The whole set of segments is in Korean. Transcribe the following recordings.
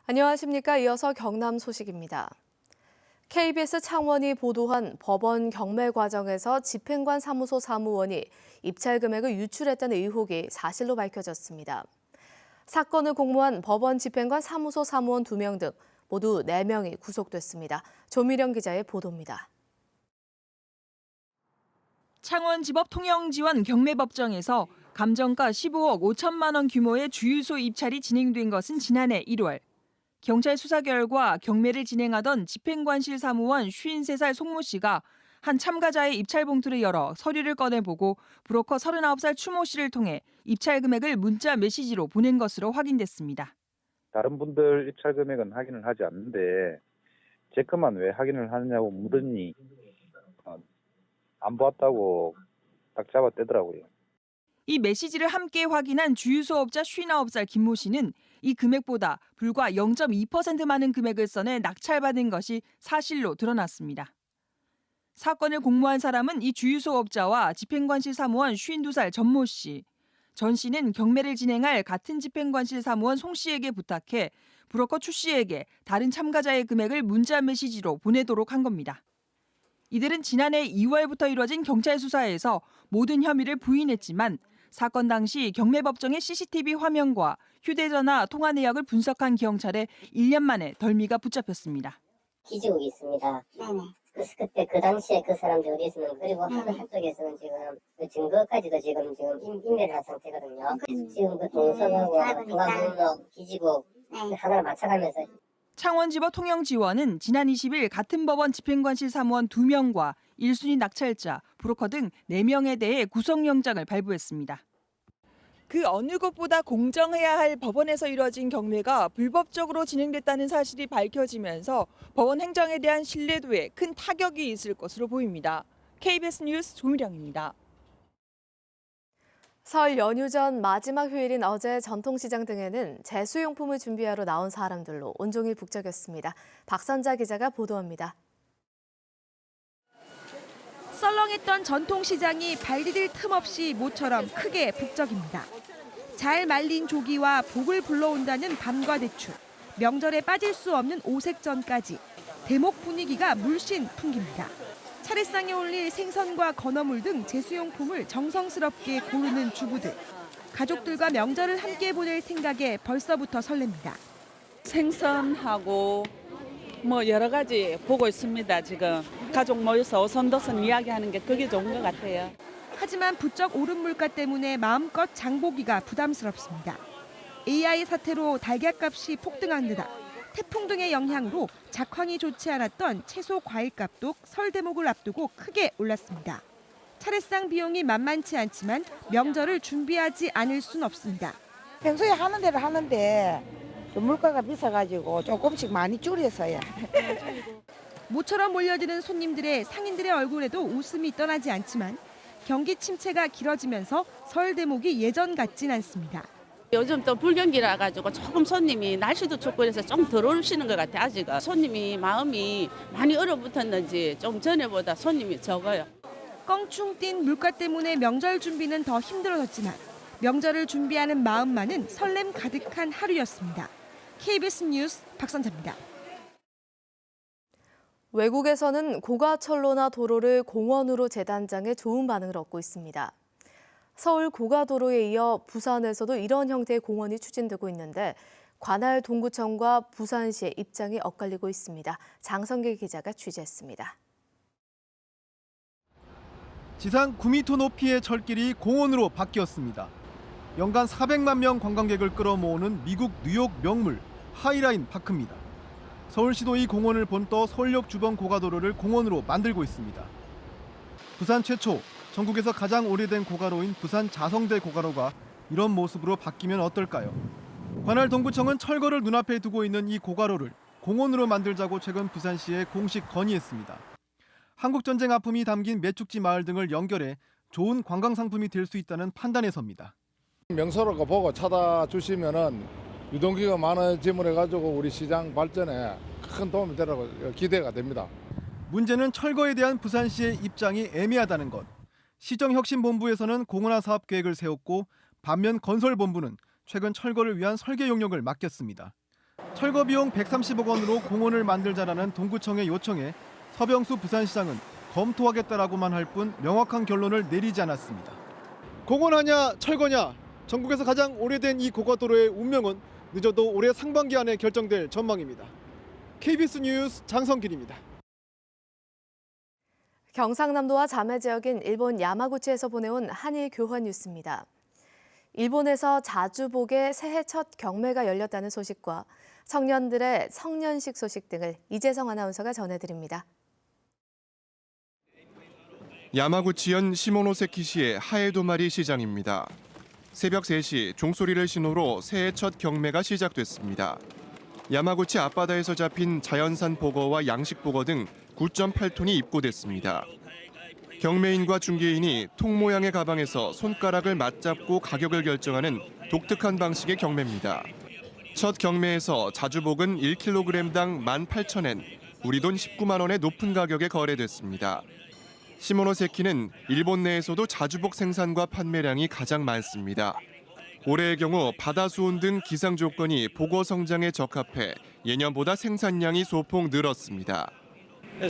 안녕하십니까. 이어서 경남 소식입니다. KBS 창원이 보도한 법원 경매 과정에서 집행관 사무소 사무원이 입찰 금액을 유출했다는 의혹이 사실로 밝혀졌습니다. 사건을 공모한 법원 집행관 사무소 사무원 2명 등 모두 4명이 구속됐습니다. 조미령 기자의 보도입니다. 창원지법 통영지원 경매법정에서 감정가 15억 5천만 원 규모의 주유소 입찰이 진행된 것은 지난해 1월. 경찰 수사 결과 경매를 진행하던 집행관실 사무원 53살 송모 씨가 한 참가자의 입찰 봉투를 열어 서류를 꺼내보고 브로커 39살 추모 씨를 통해 입찰 금액을 문자 메시지로 보낸 것으로 확인됐습니다. 다른 분들 입찰 금액은 확인을 하지 않는데 제 것만 왜 확인을 하느냐고 묻으니 안 보았다고 딱 잡아떼더라고요. 이 메시지를 함께 확인한 주유소업자 59살 김모 씨는 이 금액보다 불과 0.2% 많은 금액을 써내 낙찰받은 것이 사실로 드러났습니다. 사건을 공모한 사람은 이 주유소업자와 집행관실 사무원 52살 전모 씨. 전 씨는 경매를 진행할 같은 집행관실 사무원 송 씨에게 부탁해 브로커 추 씨에게 다른 참가자의 금액을 문자 메시지로 보내도록 한 겁니다. 이들은 지난해 2월부터 이뤄진 경찰 수사에서 모든 혐의를 부인했지만 사건 당시 경매법정의 CCTV 화면과 휴대전화 통화 내역을 분석한 경찰에 1년 만에 덜미가 붙잡혔습니다. 기지국이 있습니다. 네네. 그때 그 당시에 그 사람들이 어디 있으면 그리고 한쪽에서는 지금 그 증거까지도 지금 인멸을 한 상태거든요. 지금 그 동서하고 동안북로 기지국 하나를 맞춰가면서. 창원지법 통영지원은 지난 20일 같은 법원 집행관실 사무원 2명과 1순위 낙찰자, 브로커 등 4명에 대해 구속영장을 발부했습니다. 그 어느 것보다 공정해야 할 법원에서 이뤄진 경매가 불법적으로 진행됐다는 사실이 밝혀지면서 법원 행정에 대한 신뢰도에 큰 타격이 있을 것으로 보입니다. KBS 뉴스 조미령입니다. 설 연휴 전 마지막 휴일인 어제 전통시장 등에는 제수용품을 준비하러 나온 사람들로 온종일 북적였습니다. 박선자 기자가 보도합니다. 썰렁했던 전통시장이 발 디딜 틈 없이 모처럼 크게 북적입니다. 잘 말린 조기와 복을 불러온다는 밤과 대추, 명절에 빠질 수 없는 오색전까지 대목 분위기가 물씬 풍깁니다. 차례상에 올릴 생선과 건어물 등 제수용품을 정성스럽게 고르는 주부들. 가족들과 명절을 함께 보낼 생각에 벌써부터 설렙니다. 생선하고 뭐 여러 가지 보고 있습니다. 지금 가족 모여서 오손도손 이야기하는 게 그게 좋은 것 같아요. 하지만 부쩍 오른 물가 때문에 마음껏 장보기가 부담스럽습니다. AI 사태로 달걀값이 폭등한 데다 태풍 등의 영향으로 작황이 좋지 않았던 채소 과일값도 설 대목을 앞두고 크게 올랐습니다. 차례상 비용이 만만치 않지만 명절을 준비하지 않을 순 없습니다. 평소에 하는 대로 하는데 물가가 비싸가지고 조금씩 많이 줄였어요. 모처럼 몰려드는 손님들의 상인들의 얼굴에도 웃음이 떠나지 않지만 경기 침체가 길어지면서 설 대목이 예전 같진 않습니다. 요즘 또 불경기라 가지고 조금 손님이 날씨도 춥고 그래서 좀 덜 오시는 것 같아요. 아직은 손님이 마음이 많이 얼어붙었는지 좀 전에보다 손님이 적어요. 껑충 뛴 물가 때문에 명절 준비는 더 힘들어졌지만 명절을 준비하는 마음만은 설렘 가득한 하루였습니다. KBS 뉴스 박선자입니다. 외국에서는 고가철로나 도로를 공원으로 재단장해 좋은 반응을 얻고 있습니다. 서울 고가도로에 이어 부산에서도 이런 형태의 공원이 추진되고 있는데 관할 동구청과 부산시의 입장이 엇갈리고 있습니다. 장성길 기자가 취재했습니다. 지상 9m 높이의 철길이 공원으로 바뀌었습니다. 연간 400만 명 관광객을 끌어모으는 미국 뉴욕 명물 하이라인 파크입니다. 서울시도 이 공원을 본떠 서울역 주변 고가도로를 공원으로 만들고 있습니다. 부산 최초, 전국에서 가장 오래된 고가로인 부산 자성대 고가로가 이런 모습으로 바뀌면 어떨까요? 관할 동구청은 철거를 눈앞에 두고 있는 이 고가로를 공원으로 만들자고 최근 부산시에 공식 건의했습니다. 한국전쟁 아픔이 담긴 매축지 마을 등을 연결해 좋은 관광 상품이 될 수 있다는 판단에 섭니다. 명소를 보고 찾아주시면은 유동기가 많아짐을 해가지고 우리 시장 발전에 큰 도움이 되라고 기대가 됩니다. 문제는 철거에 대한 부산시의 입장이 애매하다는 것. 시정혁신본부에서는 공원화 사업 계획을 세웠고 반면 건설본부는 최근 철거를 위한 설계 용역을 맡겼습니다. 철거 비용 130억 원으로 공원을 만들자라는 동구청의 요청에 서병수 부산시장은 검토하겠다라고만 할 뿐 명확한 결론을 내리지 않았습니다. 공원하냐 철거냐, 전국에서 가장 오래된 이 고가도로의 운명은 늦어도 올해 상반기 안에 결정될 전망입니다. KBS 뉴스 장성길입니다. 경상남도와 자매 지역인 일본 야마구치에서 보내온 한일 교환 뉴스입니다. 일본에서 자주복의 새해 첫 경매가 열렸다는 소식과 청년들의 성년식 소식 등을 이재성 아나운서가 전해드립니다. 야마구치현 시모노세키시의 하에도마리 시장입니다. 새벽 3시 종소리를 신호로 새해 첫 경매가 시작됐습니다. 야마구치 앞바다에서 잡힌 자연산 보거와 양식 보거 등 9.8톤이 입고됐습니다. 경매인과 중개인이 통 모양의 가방에서 손가락을 맞잡고 가격을 결정하는 독특한 방식의 경매입니다. 첫 경매에서 자주복은 1kg당 18,000엔, 우리 돈 19만 원의 높은 가격에 거래됐습니다. 시모노세키는 일본 내에서도 자주복 생산과 판매량이 가장 많습니다. 올해의 경우 바다 수온 등 기상 조건이 보고 성장에 적합해 예년보다 생산량이 소폭 늘었습니다.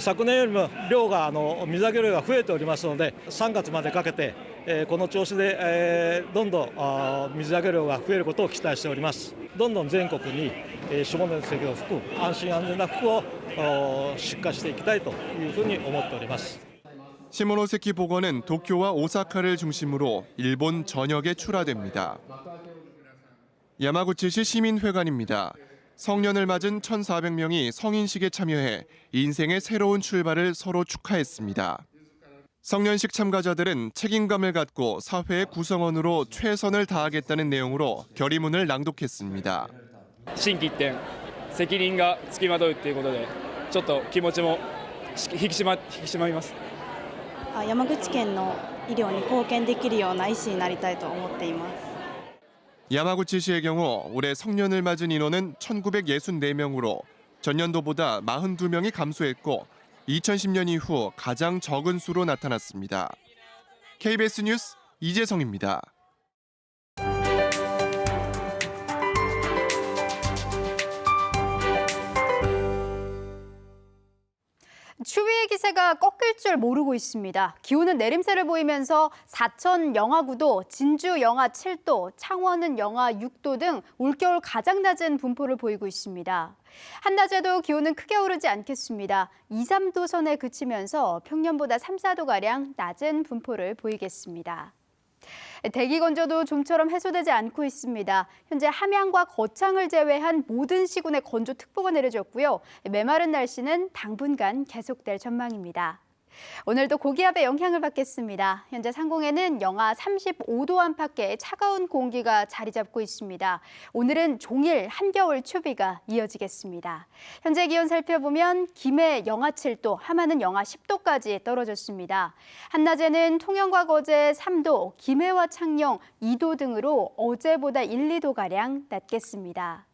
昨年よりも量が水揚げ量が増えておりますので、3月までかけてこの調子でどんどん水揚げ量が増えることを期待しております。どんどん全国に下関の服、安心安全な服を出荷していきたいというふうに思っております。 시모노세키 보거는 도쿄와 오사카를 중심으로 일본 전역에 출하됩니다. 야마구치시 시민회관입니다. 성년을 맞은 1,400명이 성인식에 참여해 인생의 새로운 출발을 서로 축하했습니다. 성년식 참가자들은 책임감을 갖고 사회의 구성원으로 최선을 다하겠다는 내용으로 결의문을 낭독했습니다. 心機一転、責任がつきまとうということで、ちょっと気持ちも引き締まります。 山口県の医療に貢献できるような医師になりたいと思っています。 야마구치시의 경우 올해 성년을 맞은 인원은 1,964명으로 전년도보다 42명이 감소했고 2010년 이후 가장 적은 수로 나타났습니다. KBS 뉴스 이재성입니다. 추위의 기세가 꺾일 줄 모르고 있습니다. 기온은 내림세를 보이면서 사천 영하 9도, 진주 영하 7도, 창원은 영하 6도 등 올겨울 가장 낮은 분포를 보이고 있습니다. 한낮에도 기온은 크게 오르지 않겠습니다. 2, 3도 선에 그치면서 평년보다 3, 4도가량 낮은 분포를 보이겠습니다. 대기 건조도 좀처럼 해소되지 않고 있습니다. 현재 함양과 거창을 제외한 모든 시군에 건조특보가 내려졌고요. 메마른 날씨는 당분간 계속될 전망입니다. 오늘도 고기압의 영향을 받겠습니다. 현재 상공에는 영하 35도 안팎의 차가운 공기가 자리 잡고 있습니다. 오늘은 종일 한겨울 추위가 이어지겠습니다. 현재 기온 살펴보면 김해 영하 7도, 함안은 영하 10도까지 떨어졌습니다. 한낮에는 통영과 거제 3도, 김해와 창녕 2도 등으로 어제보다 1, 2도가량 낮겠습니다.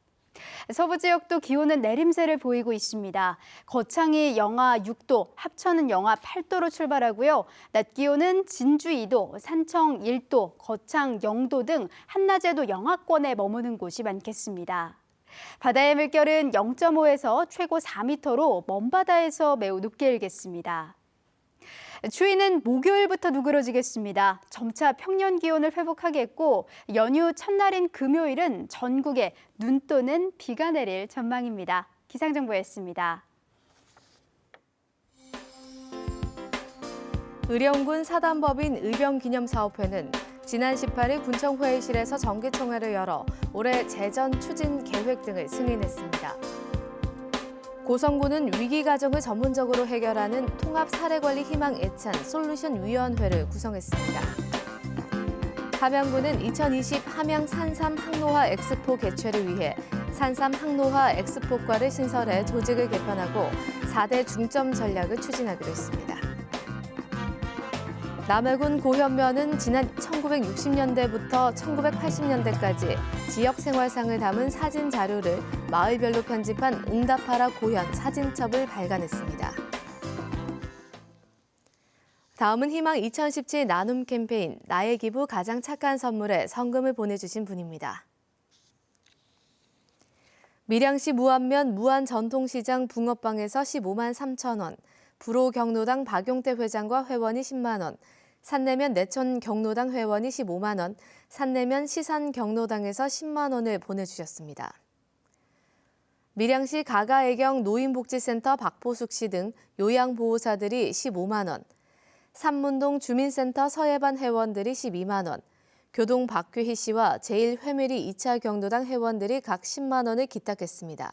서부 지역도 기온은 내림세를 보이고 있습니다. 거창이 영하 6도, 합천은 영하 8도로 출발하고요. 낮 기온은 진주 2도, 산청 1도, 거창 0도 등 한낮에도 영하권에 머무는 곳이 많겠습니다. 바다의 물결은 0.5에서 최고 4m로 먼바다에서 매우 높게 일겠습니다. 추위는 목요일부터 누그러지겠습니다. 점차 평년 기온을 회복하겠고 연휴 첫날인 금요일은 전국에 눈 또는 비가 내릴 전망입니다. 기상정보였습니다. 의령군 사단법인 의병기념사업회는 지난 18일 군청회의실에서 정기총회를 열어 올해 재전 추진 계획 등을 승인했습니다. 고성군은 위기 가정을 전문적으로 해결하는 통합 사례관리 희망 애찬 솔루션 위원회를 구성했습니다. 함양군은 2020 함양 산삼 항로화 엑스포 개최를 위해 산삼 항로화 엑스포과를 신설해 조직을 개편하고 4대 중점 전략을 추진하기로 했습니다. 남해군 고현면은 지난 1960년대부터 1980년대까지 지역 생활상을 담은 사진 자료를 마을별로 편집한 응답하라 고현 사진첩을 발간했습니다. 다음은 희망 2017 나눔 캠페인 나의 기부 가장 착한 선물에 성금을 보내주신 분입니다. 밀양시 무안면 무안전통시장 붕어빵에서 15만 3천 원, 불호 경로당 박용태 회장과 회원이 10만 원, 산내면 내천 경로당 회원이 15만 원, 산내면 시산 경로당에서 10만 원을 보내주셨습니다. 밀양시 가가애경 노인복지센터 박보숙 씨 등 요양보호사들이 15만 원, 삼문동 주민센터 서예반 회원들이 12만 원, 교동 박규희 씨와 제1회밀이 2차 경로당 회원들이 각 10만 원을 기탁했습니다.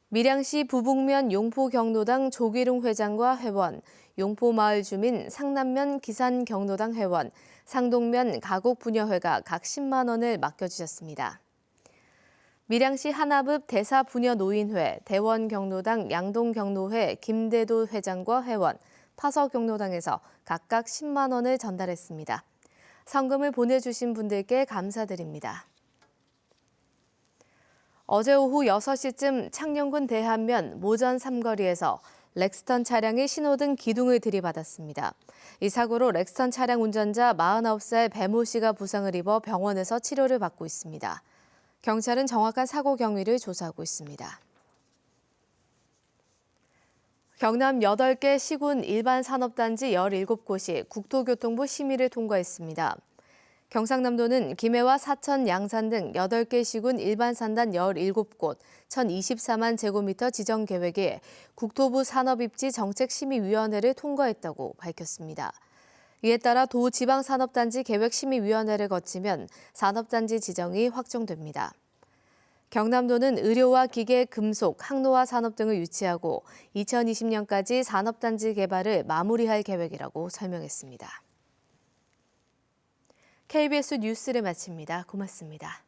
밀양시 부북면 용포 경로당 조기룡 회장과 회원, 용포마을 주민 상남면 기산 경로당 회원, 상동면 가곡 부녀회가 각 10만 원을 맡겨주셨습니다. 밀양시 하나읍 대사부녀노인회, 대원경로당 양동경로회 김대도 회장과 회원, 파서경로당에서 각각 10만 원을 전달했습니다. 성금을 보내주신 분들께 감사드립니다. 어제 오후 6시쯤 창녕군 대한면 모전 삼거리에서 렉스턴 차량이 신호등 기둥을 들이받았습니다. 이 사고로 렉스턴 차량 운전자 49살 배모 씨가 부상을 입어 병원에서 치료를 받고 있습니다. 경찰은 정확한 사고 경위를 조사하고 있습니다. 경남 8개 시군 일반 산업단지 17곳이 국토교통부 심의를 통과했습니다. 경상남도는 김해와 사천, 양산 등 8개 시군 일반 산단 17곳, 1024만 제곱미터 지정 계획에 국토부 산업입지 정책심의위원회를 통과했다고 밝혔습니다. 이에 따라 도지방산업단지 계획심의위원회를 거치면 산업단지 지정이 확정됩니다. 경남도는 의료와 기계, 금속, 항로화 산업 등을 유치하고 2020년까지 산업단지 개발을 마무리할 계획이라고 설명했습니다. KBS 뉴스를 마칩니다. 고맙습니다.